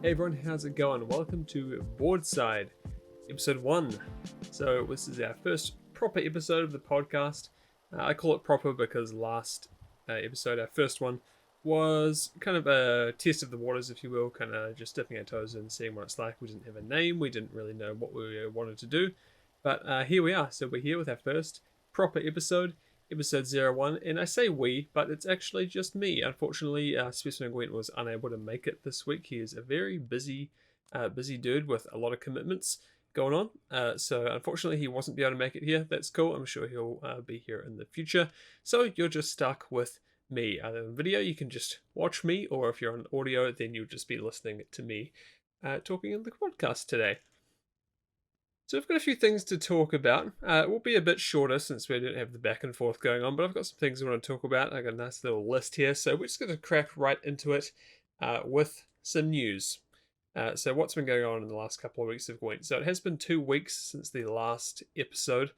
Hey everyone, how's it going? Welcome to Boardside, episode 1. So this is our first proper episode of the podcast. I call it proper because last episode, our first one, was kind of a test of the waters, if you will, kind of just dipping our toes in, seeing what it's like. We didn't have a name, we didn't really know what we wanted to do, but here we are. So we're here with our first proper episode. Episode 01, and I say we, but it's actually just me. Unfortunately, SpecimenGwent was unable to make it this week. He is a very busy dude with a lot of commitments going on. So unfortunately, he wasn't be able to make it here. That's cool. I'm sure he'll be here in the future. So you're just stuck with me. Either in video, you can just watch me, or if you're on audio, then you'll just be listening to me talking in the podcast today. So we've got a few things to talk about. It will be a bit shorter since we don't have the back and forth going on, but I've got some things I want to talk about. I got a nice little list here, so we're just going to crack right into it with some news. So what's been going on in the last couple of weeks of Gwent? So it has been 2 weeks since the last episode,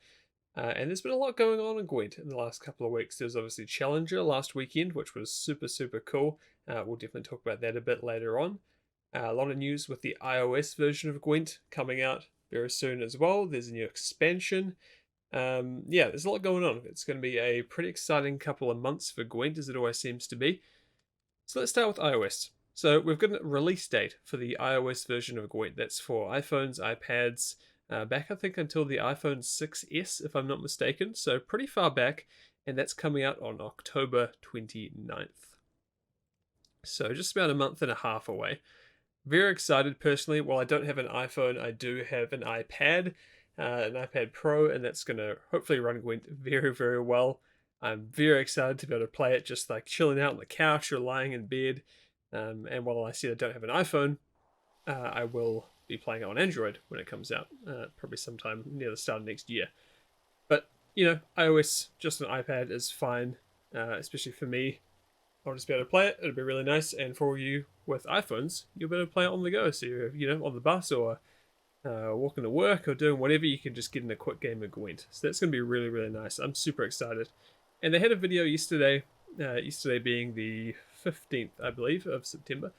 and there's been a lot going on in Gwent in the last couple of weeks. There's obviously Challenger last weekend, which was super, super cool. We'll definitely talk about that a bit later on. A lot of news with the iOS version of Gwent coming out very soon as well. There's a new expansion. There's a lot going on. It's going to be a pretty exciting couple of months for Gwent, as it always seems to be. So let's start with iOS. So we've got a release date for the iOS version of Gwent. That's for iPhones, iPads, back I think until the iPhone 6S, if I'm not mistaken. So pretty far back, and that's coming out on October 29th. So just about a month and a half away. Very excited personally. While I don't have an iPhone, I do have an iPad Pro, and that's going to hopefully run Gwent very, very well. I'm very excited to be able to play it just like chilling out on the couch or lying in bed. And while I said I don't have an iPhone, I will be playing it on Android when it comes out, probably sometime near the start of next year. But, iOS, just an iPad is fine, especially for me. I'll just be able to play it. It'll be really nice. And for you with iPhones, you'll be able to play it on the go. So you're, on the bus or walking to work or doing whatever, you can just get in a quick game of Gwent. So that's going to be really, really nice. I'm super excited. And they had a video yesterday, yesterday being the 15th, I believe, of September,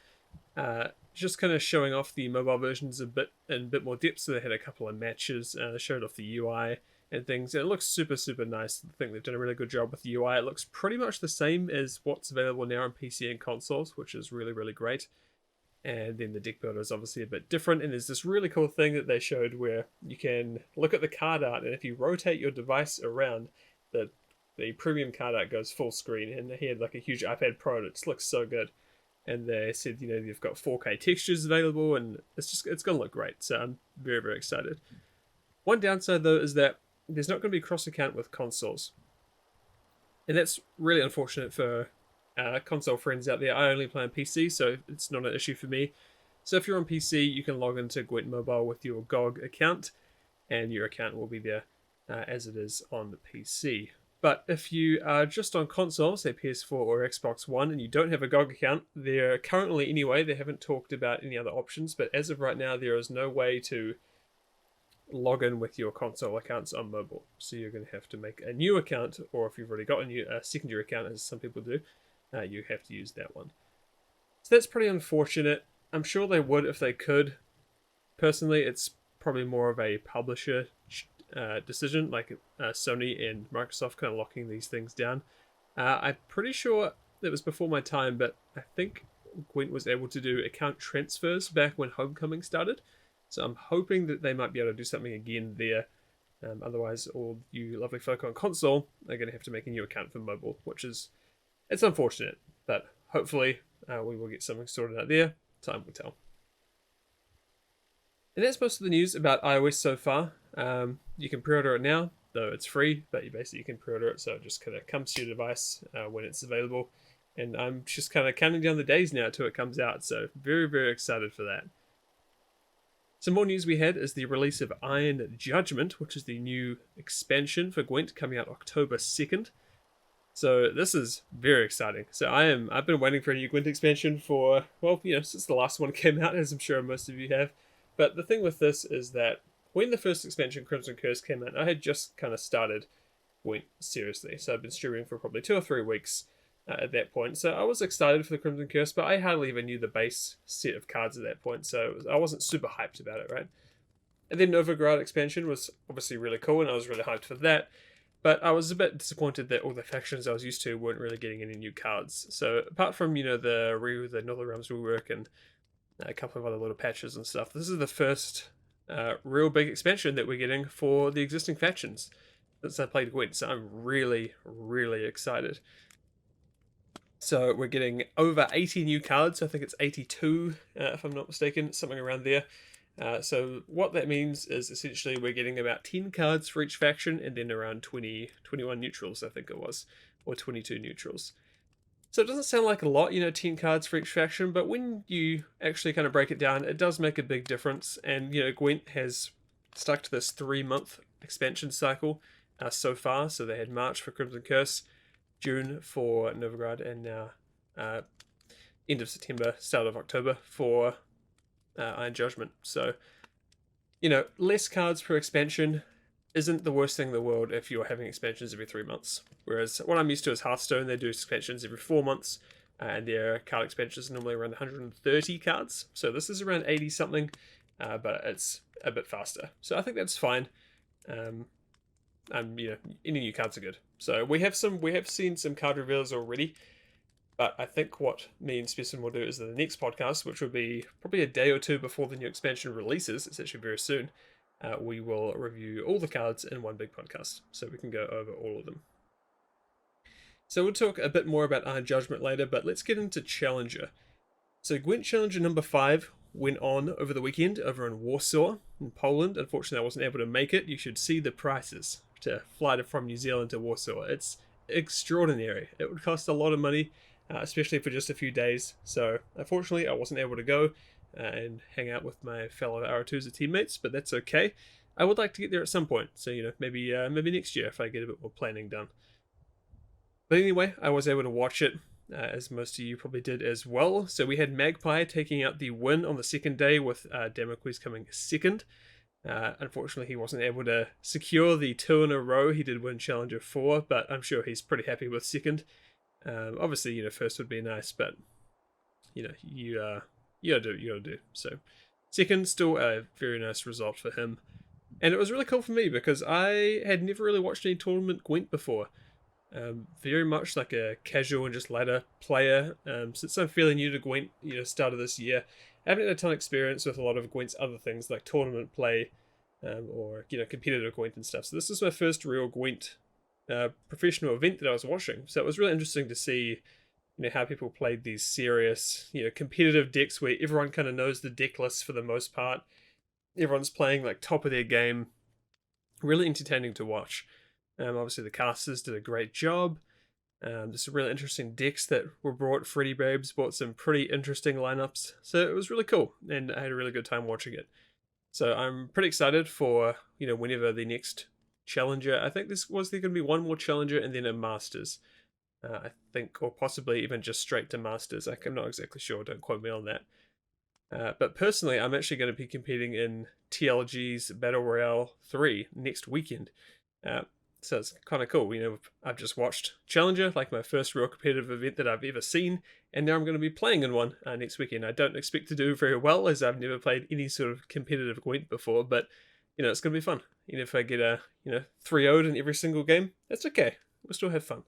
just kind of showing off the mobile versions in a bit more depth. So they had a couple of matches, showed off the UI and things. And it looks super, super nice. I think they've done a really good job with the UI. It looks pretty much the same as what's available now on PC and consoles, which is really, really great. And then the deck builder is obviously a bit different. And there's this really cool thing that they showed where you can look at the card art, and if you rotate your device around, the premium card art goes full screen. And he had like a huge iPad Pro, and it just looks so good. And they said, you've got 4K textures available, and it's going to look great. So I'm very, very excited. One downside, though, is that there's not going to be cross-account with consoles. And that's really unfortunate for console friends out there. I only play on PC, so it's not an issue for me. So if you're on PC, you can log into Gwent Mobile with your GOG account, and your account will be there as it is on the PC. But if you are just on console, say PS4 or Xbox One, and you don't have a GOG account, there currently anyway, they haven't talked about any other options, but as of right now, there is no way to log in with your console accounts on mobile. So you're going to have to make a new account, or if you've already got a secondary account, as some people do, you have to use that one. So that's pretty unfortunate. I'm sure they would if they could. Personally, it's probably more of a publisher decision, like Sony and Microsoft kind of locking these things down. I'm pretty sure that was before my time, but I think Gwent was able to do account transfers back when Homecoming started. So I'm hoping that they might be able to do something again there. Otherwise, all you lovely folk on console are going to have to make a new account for mobile, it's unfortunate, but hopefully we will get something sorted out there. Time will tell. And that's most of the news about iOS so far. You can pre-order it now, though it's free, but you can pre-order it, so it just kind of comes to your device when it's available. And I'm just kind of counting down the days now till it comes out, so very, very excited for that. Some more news we had is the release of Iron Judgment, which is the new expansion for Gwent coming out October 2nd. So this is very exciting. So I've been waiting for a new Gwent expansion for, since the last one came out, as I'm sure most of you have. But the thing with this is that when the first expansion, Crimson Curse, came out, I had just kind of started Gwent seriously. So I've been streaming for probably 2 or 3 weeks. at that point. So I was excited for the Crimson Curse, but I hardly even knew the base set of cards at that point, so I wasn't super hyped about it, right? And then Novigrad expansion was obviously really cool, and I was really hyped for that. But I was a bit disappointed that all the factions I was used to weren't really getting any new cards. So apart from the Northern Realms rework and a couple of other little patches and stuff, this is the first real big expansion that we're getting for the existing factions since I played Gwent. So I'm really, really excited. So we're getting over 80 new cards. I think it's 82, if I'm not mistaken, something around there. So what that means is essentially we're getting about 10 cards for each faction and then around 21 neutrals, I think it was, or 22 neutrals. So it doesn't sound like a lot, 10 cards for each faction, but when you actually kind of break it down, it does make a big difference. And, Gwent has stuck to this 3-month expansion cycle so far. So they had March for Crimson Curse, June for Novigrad, and now end of September, start of October for Iron Judgment. So, less cards per expansion isn't the worst thing in the world if you're having expansions every 3 months. Whereas what I'm used to is Hearthstone, they do expansions every 4 months, and their card expansions are normally around 130 cards. So this is around 80 something, but it's a bit faster. So I think that's fine. And any new cards are good. So we have seen some card reveals already. But I think what me and Specimen will do is in the next podcast, which will be probably a day or two before the new expansion releases, it's actually very soon, we will review all the cards in one big podcast, so we can go over all of them. So we'll talk a bit more about Iron Judgment later, but let's get into Challenger. So Gwent Challenger number 5 went on over the weekend over in Warsaw, in Poland. Unfortunately, I wasn't able to make it. You should see the prices to fly from New Zealand to Warsaw. It's extraordinary. It would cost a lot of money, especially for just a few days. So unfortunately, I wasn't able to go and hang out with my fellow R2s teammates, but that's okay. I would like to get there at some point. So maybe next year if I get a bit more planning done. But anyway, I was able to watch it, as most of you probably did as well. So we had Magpie taking out the win on the second day, with Damocles coming second. Unfortunately, he wasn't able to secure the 2 in a row. He did win Challenger 4, but I'm sure he's pretty happy with second. Obviously, first would be nice, but you gotta do. So second, still a very nice result for him. And it was really cool for me because I had never really watched any tournament Gwent before. Very much like a casual and just ladder player. Since I'm fairly new to Gwent, start of this year, I haven't had a ton of experience with a lot of Gwent's other things like tournament play, or competitive Gwent and stuff. So this is my first real Gwent professional event that I was watching. So it was really interesting to see, how people played these serious, competitive decks where everyone kind of knows the deck list for the most part. Everyone's playing like top of their game. Really entertaining to watch. Obviously the casters did a great job. There's some really interesting decks that were brought. Freddy Babes brought some pretty interesting lineups. So it was really cool, and I had a really good time watching it. So I'm pretty excited for, whenever the next Challenger. I think there going to be one more Challenger and then a Masters. I think, or possibly even just straight to Masters. I'm not exactly sure, don't quote me on that. But personally, I'm actually going to be competing in TLG's Battle Royale 3 next weekend. So it's kind of cool. I've just watched Challenger, like my first real competitive event that I've ever seen, and now I'm going to be playing in one next weekend. I don't expect to do very well, as I've never played any sort of competitive Gwent before, but, it's going to be fun. If I get a, 3-0'd in every single game, that's okay. We'll still have fun.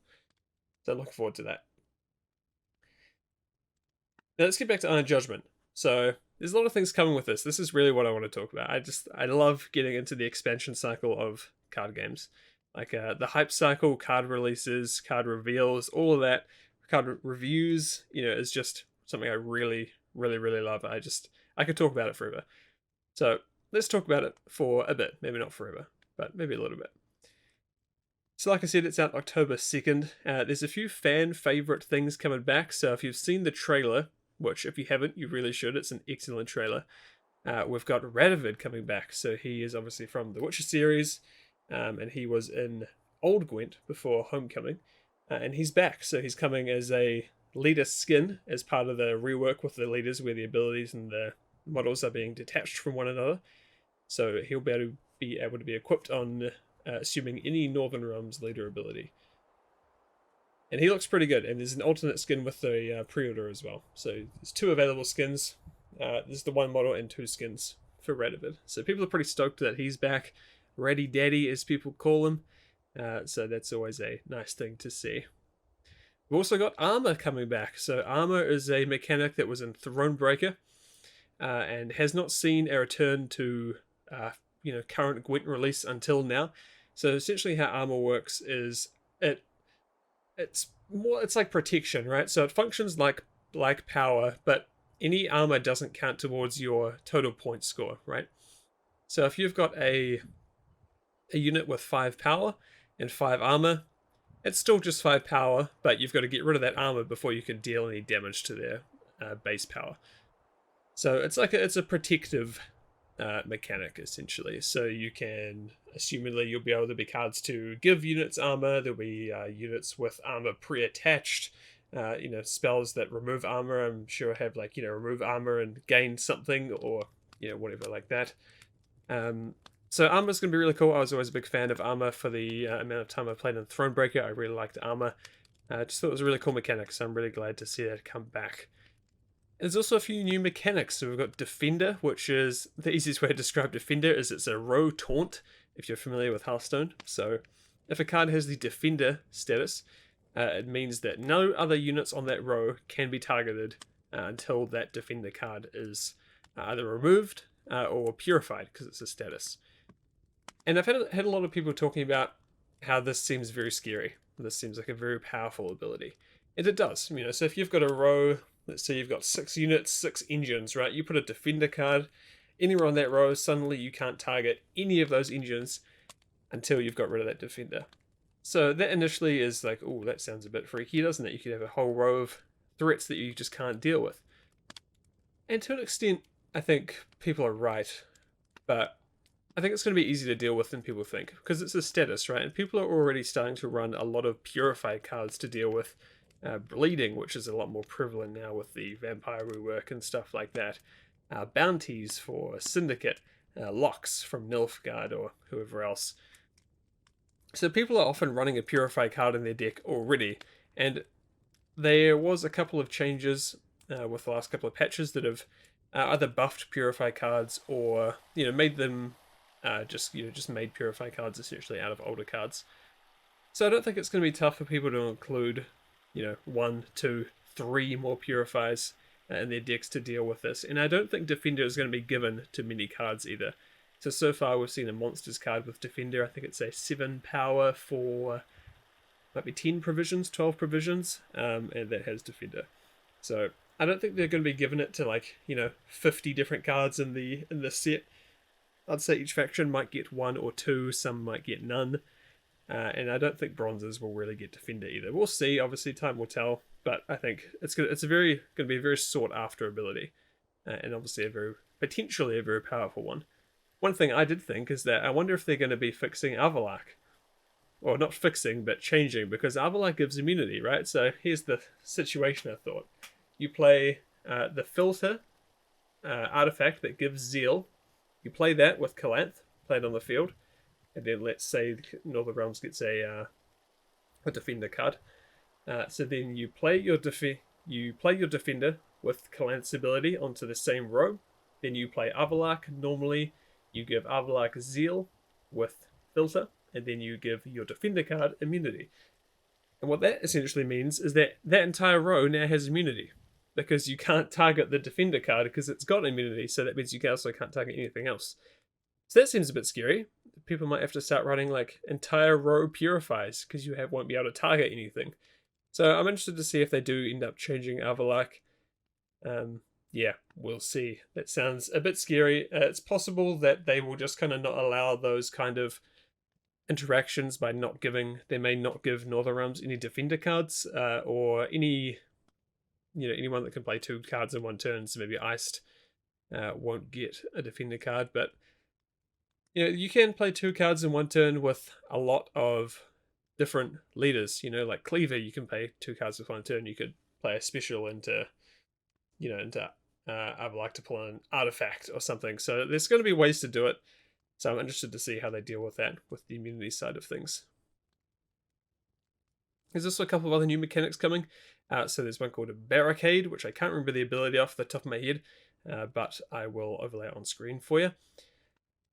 So I look forward to that. Now let's get back to Iron Judgment. So there's a lot of things coming with this. This is really what I want to talk about. I love getting into the expansion cycle of card games. Like the hype cycle, card releases, card reveals, all of that, card reviews, is just something I really, really, really love. I could talk about it forever. So let's talk about it for a bit. Maybe not forever, but maybe a little bit. So like I said, it's out October 2nd. There's a few fan favorite things coming back. So if you've seen the trailer, which if you haven't, you really should. It's an excellent trailer. We've got Radovid coming back. So he is obviously from the Witcher series. And he was in Old Gwent before Homecoming, and he's back. So he's coming as a leader skin as part of the rework with the leaders, where the abilities and the models are being detached from one another. So he'll be able to be equipped on assuming any Northern Realms leader ability. And he looks pretty good. And there's an alternate skin with the pre-order as well. So there's 2 available skins. There's the 1 model and 2 skins for Radovid. So people are pretty stoked that he's back. Raddy Daddy, as people call him. So that's always a nice thing to see. We've also got armor coming back. So armor is a mechanic that was in Thronebreaker, and has not seen a return to current Gwent release until now. So essentially, how armor works is it's like protection, right? So it functions like power, but any armor doesn't count towards your total point score, right? So if you've got a unit with 5 power and 5 armor, it's still just 5 power, but you've got to get rid of that armor before you can deal any damage to their base power. So it's a protective mechanic, essentially. So you can, assumedly, you'll be able to be cards to give units armor. There'll be units with armor pre-attached. Spells that remove armor, I'm sure have remove armor and gain something, or whatever like that. So armor's going to be really cool. I was always a big fan of armor for the amount of time I played in Thronebreaker. I really liked armor. Just thought it was a really cool mechanic, so I'm really glad to see that come back. There's also a few new mechanics. So we've got Defender, which is the easiest way to describe Defender is it's a row taunt, if you're familiar with Hearthstone. So if a card has the Defender status, it means that no other units on that row can be targeted until that Defender card is either removed or purified, because it's a status. And I've had a lot of people talking about how this seems very scary. This seems like a very powerful ability. And it does. So if you've got a row, let's say you've got 6 units, 6 engines, right? You put a Defender card anywhere on that row, suddenly you can't target any of those engines until you've got rid of that Defender. So that initially is like, oh, that sounds a bit freaky, doesn't it? You could have a whole row of threats that you just can't deal with. And to an extent, I think people are right. But I think it's going to be easier to deal with than people think, because it's a status, right? And people are already starting to run a lot of purified cards to deal with bleeding, which is a lot more prevalent now with the vampire rework and stuff like that. Bounties for Syndicate, locks from Nilfgaard or whoever else. So people are often running a purified card in their deck already, and there was a couple of changes with the last couple of patches that have either buffed purified cards or made them just made purified cards essentially out of older cards. So I don't think it's going to be tough for people to include 1, 2, 3 more purifies in their decks to deal with this. And I don't think Defender is going to be given to many cards either. So far we've seen a Monsters card with Defender. I think it's a 7 power for might be 10 provisions, 12 provisions, and that has Defender. So I don't think they're going to be giving it to 50 different cards in the set. I'd say each faction might get 1 or 2, some might get none. And I don't think bronzes will really get Defender either. We'll see. Obviously, time will tell. But I think it's going to be a very sought after ability, and obviously potentially a very powerful one. One thing I did think is that I wonder if they're going to be fixing Avalak, or not fixing, but changing, because Avalak gives immunity, right? So here's the situation. I thought you play the filter artifact that gives Zeal. You play that with Calanth, play it on the field. And then let's say Northern Realms gets a Defender card. So then you play your Defender with Calanth's ability onto the same row. Then you play Avalak. Normally, you give Avalak Zeal with Filter, and then you give your Defender card immunity. And what that essentially means is that entire row now has immunity, because you can't target the Defender card because it's got immunity. So that means you also can't target anything else. So that seems a bit scary. People might have to start running entire row purifies because you won't be able to target anything. So I'm interested to see if they do end up changing Avalak. Yeah, we'll see. That sounds a bit scary. It's possible that they will just kind of not allow those kind of interactions by they may not give Northern Realms any Defender cards, or anyone that can play 2 cards in one turn. So maybe Iced won't get a Defender card, but you can play 2 cards in one turn with a lot of different leaders. Like Cleaver, you can play 2 cards with one turn. You could play a special into Avalak to pull an artifact or something. So there's going to be ways to do it. So I'm interested to see how they deal with that, with the immunity side of things. There's also a couple of other new mechanics coming. So there's one called a Barricade, which I can't remember the ability off the top of my head, but I will overlay it on screen for you.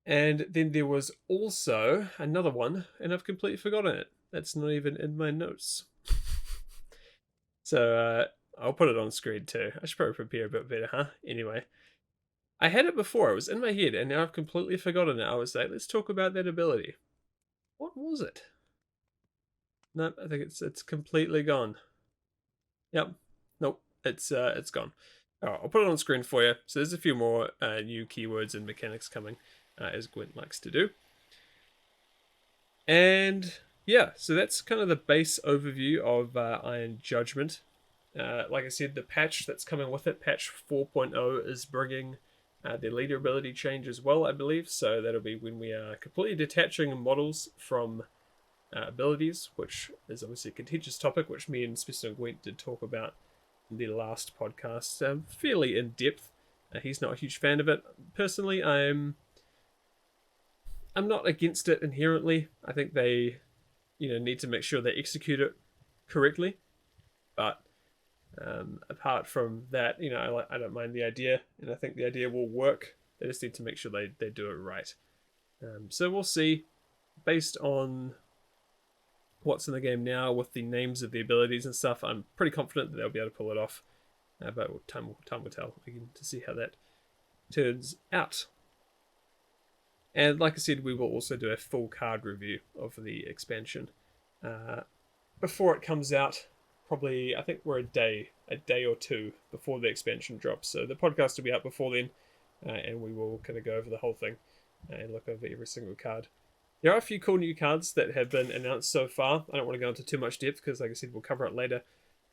And then there was also another one, and I've completely forgotten it. That's not even in my notes. So I'll put it on screen too. I should probably prepare a bit better, huh? Anyway, I had it before. It was in my head, and now I've completely forgotten it. I was like, let's talk about that ability. What was it? No, I think it's completely gone. Yep. Nope. It's gone. Oh, I'll put it on screen for you. So there's a few more new keywords and mechanics coming, as Gwent likes to do. And yeah, so that's kind of the base overview of Iron Judgment. Like I said, the patch that's coming with it, patch 4.0, is bringing the leader ability change as well, I believe. So that'll be when we are completely detaching models from abilities, which is obviously a contentious topic, which me and SpecimenGwent did talk about in the last podcast, fairly in depth. He's not a huge fan of it. Personally, I'm not against it inherently. I think they, need to make sure they execute it correctly. But apart from that, I don't mind the idea, and I think the idea will work. They just need to make sure they do it right. So we'll see, based on what's in the game now with the names of the abilities and stuff. I'm pretty confident that they'll be able to pull it off, but time will tell again to see how that turns out. And like I said, we will also do a full card review of the expansion before it comes out. Probably, I think we're a day or two before the expansion drops. So the podcast will be out before then, and we will kind of go over the whole thing and look over every single card. There are a few cool new cards that have been announced so far. I don't want to go into too much depth because, like I said, we'll cover it later.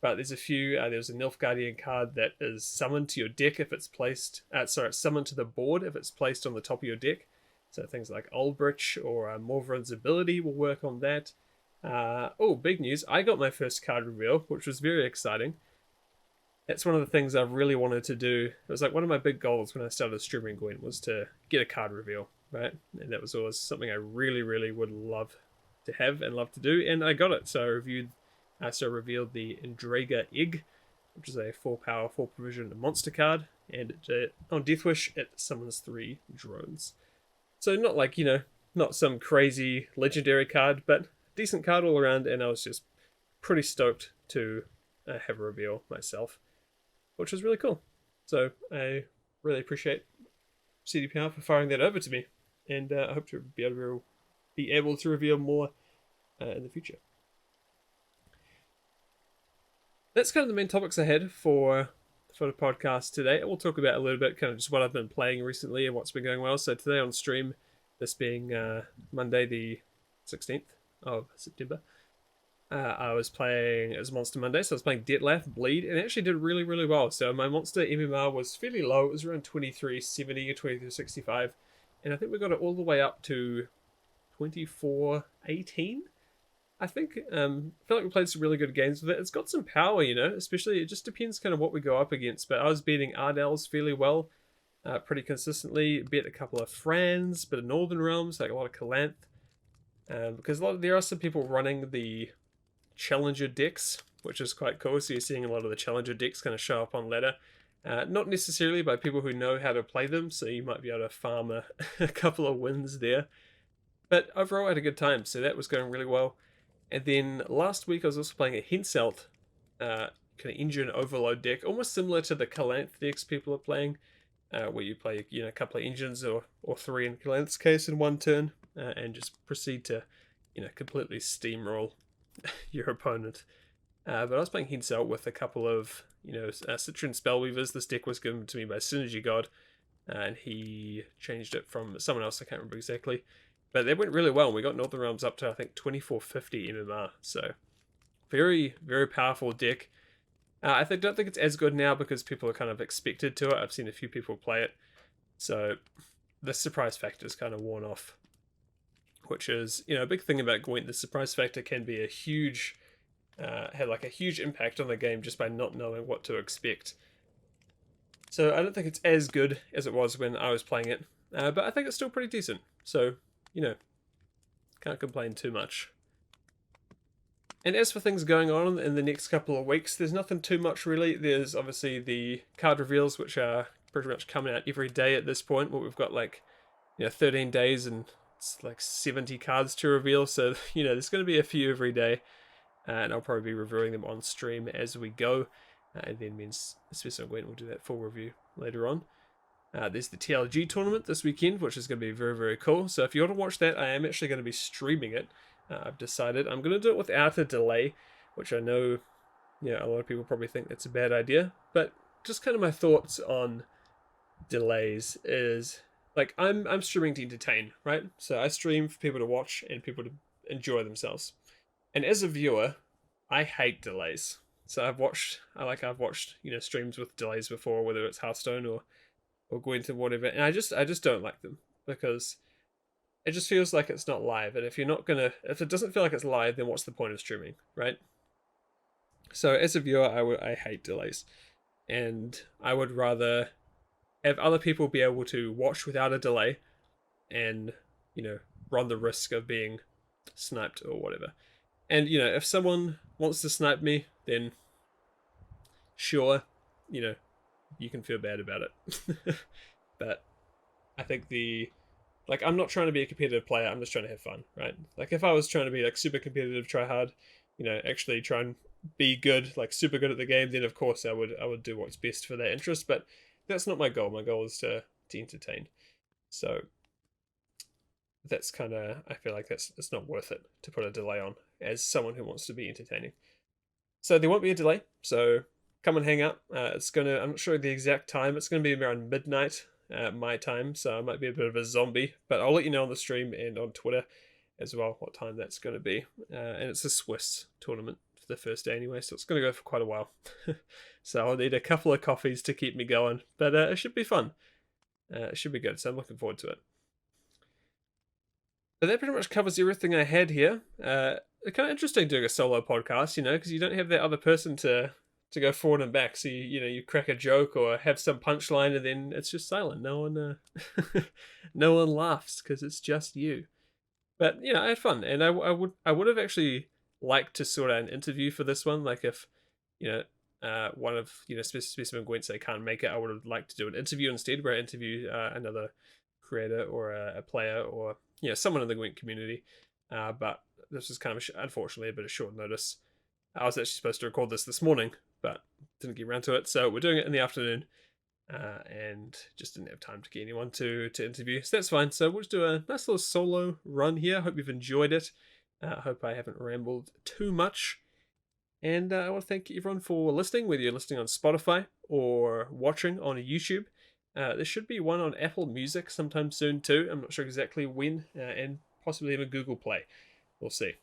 But there's a few. There's a Nilfgaardian card that is summoned to your deck if it's placed. It's summoned to the board if it's placed on the top of your deck. So things like Ulbrich or Morvran's ability will work on that. Big news. I got my first card reveal, which was very exciting. That's one of the things I've really wanted to do. It was like one of my big goals when I started streaming Gwent was to get a card reveal, right? And that was always something I really, really would love to have and love to do, and I got it. So I revealed the Indraga Egg, which is a 4-power, 4-provision monster card, and on Deathwish it summons 3 drones. So not like, not some crazy legendary card, but decent card all around, and I was just pretty stoked to have a reveal myself, which was really cool. So I really appreciate CDPR for firing that over to me, and I hope to be able to reveal more in the future. That's kind of the main topics I had for the podcast today. We'll talk about a little bit kind of just what I've been playing recently and what's been going well. So today on stream, this being Monday the 16th of September, I was playing, it was Monster Monday, so I was playing Detlef Bleed, and it actually did really, really well. So my monster MMR was fairly low. It was around 2370 or 2365, and I think we got it all the way up to 2418. I think I feel like we played some really good games with it. It's got some power, especially it just depends kind of what we go up against. But I was beating Ardels fairly well, pretty consistently. Beat a couple of Frans, bit of Northern Realms, like a lot of Calanth. Because there are some people running the Challenger decks, which is quite cool. So you're seeing a lot of the Challenger decks kind of show up on ladder. Not necessarily by people who know how to play them, so you might be able to farm a couple of wins there. But overall, I had a good time, so that was going really well. And then last week I was also playing a Henselt kind of engine overload deck, almost similar to the Calanth decks people are playing, where you play a couple of engines or 3 in Calanth's case in one turn, and just proceed to completely steamroll your opponent. But I was playing Henselt with a couple of Citrian Spellweavers. This deck was given to me by Synergy God, and he changed it from someone else, I can't remember exactly. But they went really well. We got Northern Realms up to, I think, 2450 MMR. So, very, very powerful deck. I don't think it's as good now because people are kind of expected to it. I've seen a few people play it. So, the surprise factor is kind of worn off. Which is, a big thing about Gwent. The surprise factor can be a huge, have like a huge impact on the game just by not knowing what to expect. So, I don't think it's as good as it was when I was playing it. But I think it's still pretty decent. So, can't complain too much. And as for things going on in the next couple of weeks, there's nothing too much really. There's obviously the card reveals, which are pretty much coming out every day at this point. But we've got 13 days and it's 70 cards to reveal. So there's going to be a few every day, and I'll probably be reviewing them on stream as we go. And then means SpecimenGwent will do that full review later on. There's the TLG tournament this weekend, which is going to be very, very cool. So if you want to watch that, I am actually going to be streaming it. I've decided I'm going to do it without a delay, which I know, a lot of people probably think that's a bad idea. But just kind of my thoughts on delays is, I'm streaming to entertain, right? So I stream for people to watch and people to enjoy themselves. And as a viewer, I hate delays. So I've watched streams with delays before, whether it's Hearthstone or Gwent or whatever, and I just don't like them because it just feels like it's not live. And if it doesn't feel like it's live, then what's the point of streaming, right? So as a viewer, I hate delays, and I would rather have other people be able to watch without a delay, and run the risk of being sniped or whatever. And if someone wants to snipe me, then sure, you can feel bad about it. But I think I'm not trying to be a competitive player, I'm just trying to have fun, right? If I was trying to be super competitive, try hard, actually try and be good, super good at the game, then of course I would do what's best for that interest. But that's not my goal. My goal is to entertain. So that's kind of, I feel like it's not worth it to put a delay on as someone who wants to be entertaining. So there won't be a delay, so come and hang out. I'm not sure the exact time. It's going to be around midnight my time, so I might be a bit of a zombie, but I'll let you know on the stream and on Twitter as well what time that's going to be. And it's a Swiss tournament for the first day anyway, so it's going to go for quite a while. So I'll need a couple of coffees to keep me going, but it should be fun. It should be good, so I'm looking forward to it. But that pretty much covers everything I had here. It's kind of interesting doing a solo podcast, because you don't have that other person to go forward and back. So you crack a joke or have some punchline, and then it's just silent. No one, no one laughs because it's just you. But I had fun, and I would have actually liked to sort out an interview for this one. If one of SpecimenGwent say can't make it, I would have liked to do an interview instead, where I interview another creator or a player or someone in the Gwent community. But this was kind of unfortunately a bit of short notice. I was actually supposed to record this morning, but didn't get around to it. So we're doing it in the afternoon, and just didn't have time to get anyone to interview. So that's fine. So we'll just do a nice little solo run here. Hope you've enjoyed it. I hope I haven't rambled too much. And I want to thank everyone for listening, whether you're listening on Spotify or watching on YouTube. There should be one on Apple Music sometime soon too. I'm not sure exactly when, and possibly even Google Play. We'll see.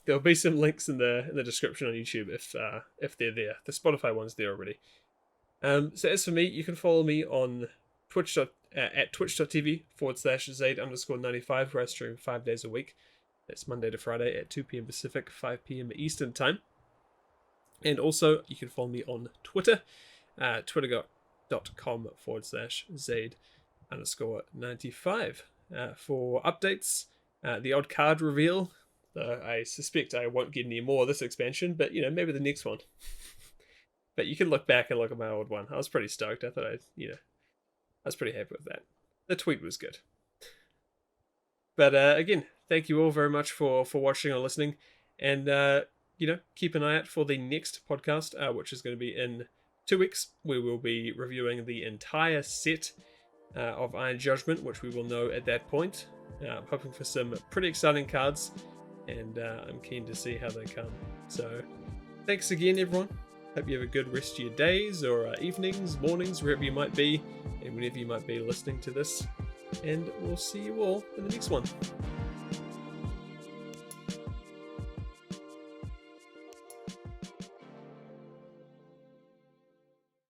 There'll be some links in the description on YouTube if they're there. The Spotify one's there already. So as for me, you can follow me on Twitch at twitch.tv/Zade_95, where I stream 5 days a week. That's Monday to Friday at 2 p.m. Pacific, 5 p.m. Eastern Time. And also, you can follow me on Twitter, twitter.com/Zade_95 for updates, the odd card reveal. I suspect I won't get any more this expansion, but maybe the next one. But you can look back and look at my old one. I was pretty stoked. I thought I was pretty happy with that. The tweet was good. But again, thank you all very much for watching or listening, and keep an eye out for the next podcast, which is going to be in 2 weeks. We will be reviewing the entire set of Iron Judgment, which we will know at that point. I'm hoping for some pretty exciting cards, and I'm keen to see how they come. So thanks again, everyone. Hope you have a good rest of your days or evenings, mornings, wherever you might be, and whenever you might be listening to this. And we'll see you all in the next one.